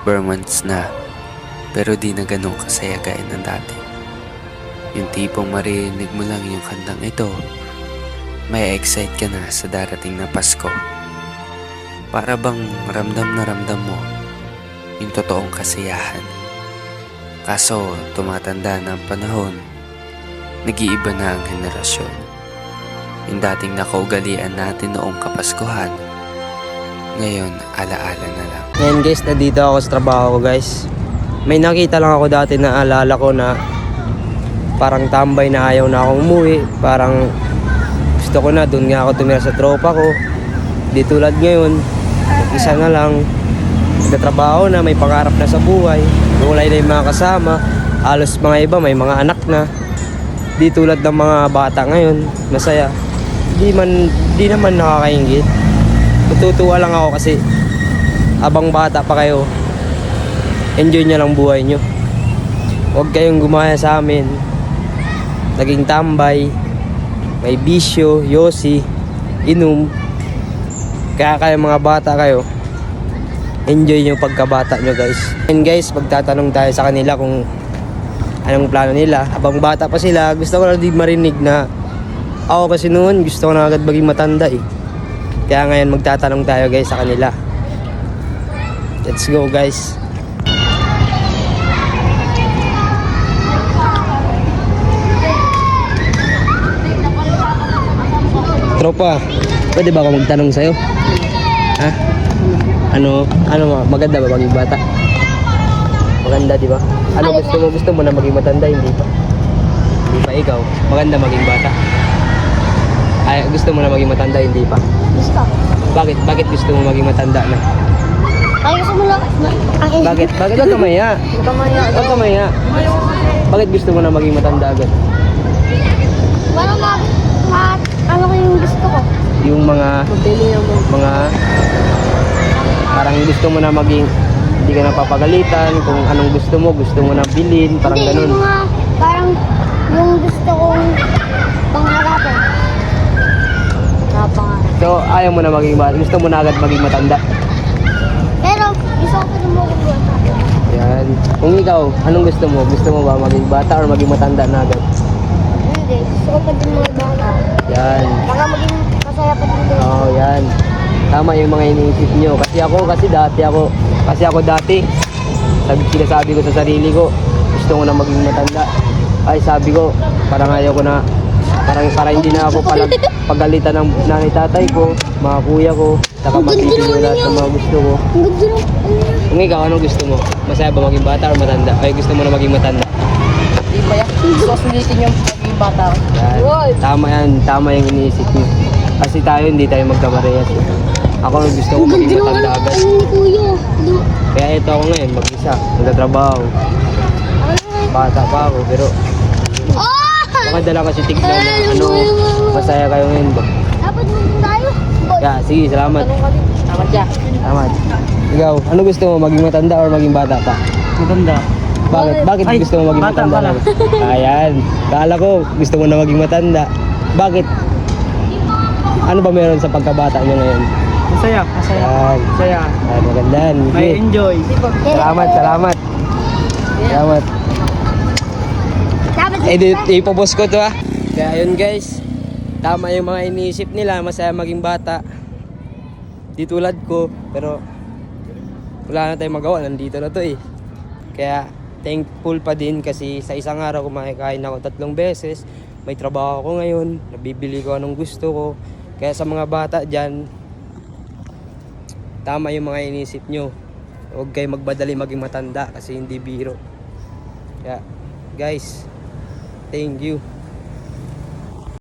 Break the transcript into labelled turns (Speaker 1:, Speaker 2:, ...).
Speaker 1: Bare months na, pero di na ganun kasaya gaya ng dati. Yung tipong maririnig mo lang yung kantang ito, may excite ka na sa darating na Pasko. Para bang ramdam na ramdam mo yung totoong kasiyahan. Kaso tumatanda na ang panahon, nag-iiba na ang henerasyon. Yung dating nakaugalian natin noong Kapaskuhan, ngayon alaala na lang.
Speaker 2: Ngayon guys, nandito ako sa trabaho ko guys. May nakita lang ako dati na alala ko na parang tambay na ayaw na akong umuwi. Parang gusto ko na, doon nga ako tumira sa tropa ko. Di tulad ngayon, isa na lang. Nagtatrabaho na, may pangarap na sa buhay. Kulay na yung mga kasama. Halos mga iba, may mga anak na. Di tulad ng mga bata ngayon, masaya. Di naman nakakaingit. Natutuwa lang ako kasi abang bata pa kayo, enjoy nyo lang buhay nyo. Huwag kayong gumaya sa amin. Naging tambay, may bisyo, yosi, inom. Kaya kayo mga bata kayo, enjoy nyo pagkabata nyo guys. And guys, pagtatanong tayo sa kanila kung anong plano nila. Abang bata pa sila, gusto ko na din marinig na ako kasi noon gusto ko na agad maging matanda eh. Kaya ngayon magtatanong tayo guys sa kanila. Let's go guys. Tropa, pwede ba ako magtanong sa'yo? Ha? Ano maganda ba maging bata? Maganda, di ba? Ano gusto mo na maging matanda, hindi pa? Hindi pa ikaw, maganda maging bata? Ay, gusto mo na maging matanda, hindi pa?
Speaker 3: Gusto.
Speaker 2: Bakit gusto mo maging matanda na?
Speaker 3: Ay, gusto mo lang.
Speaker 2: Bakit? Huwag kamaya. Huwag kamaya. Bakit gusto mo na maging matanda agad?
Speaker 3: Para ano ko yung gusto ko.
Speaker 2: Yung mga parang gusto mo na maging hindi ka napapagalitan, kung anong gusto mo na bilhin, parang
Speaker 3: Hindi,
Speaker 2: ganun.
Speaker 3: yung mga parang yung gusto kong pangharapin. Pangarap.
Speaker 2: So, ayaw mo na maging bata, gusto mo na agad maging matanda.
Speaker 3: Pero, gusto ko pa rin mo kung bata.
Speaker 2: Yan. Kung ikaw, anong gusto mo? Gusto mo ba maging bata or maging matanda na agad?
Speaker 3: Hindi, gusto ko pa din mga bata.
Speaker 2: Yan.
Speaker 3: Baka maging masaya pa din.
Speaker 2: Oo, yan. Tama yung mga iniisip nyo. Kasi ako dati, sinasabi ko sa sarili ko, gusto ko na maging matanda. Ay, sabi ko, parang ayaw ko na, parang hindi na ako pagalitan ng nanay tatay ko, mga kuya ko, saka mapipili ko lahat ng mga gusto ko.
Speaker 3: Ang ganda lang.
Speaker 2: Kung ikaw, anong gusto mo? Masaya ba maging bata or matanda? Ay, gusto mo na maging matanda?
Speaker 4: Di ba yan? Susulitin yung maging bata.
Speaker 2: Yan. Tama yung iniisip niyo. Kasi tayo, hindi tayo magkamarehas. Ako gusto ko maging matanda agad.
Speaker 3: Ano ni kuya?
Speaker 2: Kaya ito ako ngayon, mag-isa, nagtatrabaho. Bata pa ako, pero maganda lang kasi tignan na masaya kayo ngayon ba?
Speaker 3: Dapat mo tayo.
Speaker 2: Kaya, sige, salamat.
Speaker 4: Tama siya.
Speaker 2: Salamat. Ikaw, ano gusto mo, maging matanda or maging bata pa?
Speaker 4: Maganda.
Speaker 2: Bakit
Speaker 4: Ay,
Speaker 2: gusto mo maging
Speaker 4: bata
Speaker 2: matanda?
Speaker 4: pala.
Speaker 2: Ayan, kala ko gusto mo na maging matanda. Bakit? Ano ba meron sa pagkabata nyo ngayon?
Speaker 4: Masaya.
Speaker 2: Yan.
Speaker 4: Masaya.
Speaker 2: Ay, magandaan.
Speaker 4: May enjoy.
Speaker 2: Salamat. Salamat.
Speaker 3: Dapat
Speaker 2: Ipopost ko to Kaya yun guys, tama yung mga iniisip nila, masaya maging bata. Di tulad ko, pero wala na tayong magawa, nandito na to eh. Kaya thankful pa din kasi sa isang araw kumakain ako 3 beses. May trabaho ko ngayon, nabibili ko anong gusto ko. Kaya sa mga bata dyan, tama yung mga iniisip nyo. Huwag kayo magbadali maging matanda kasi hindi biro. Kaya guys, thank you.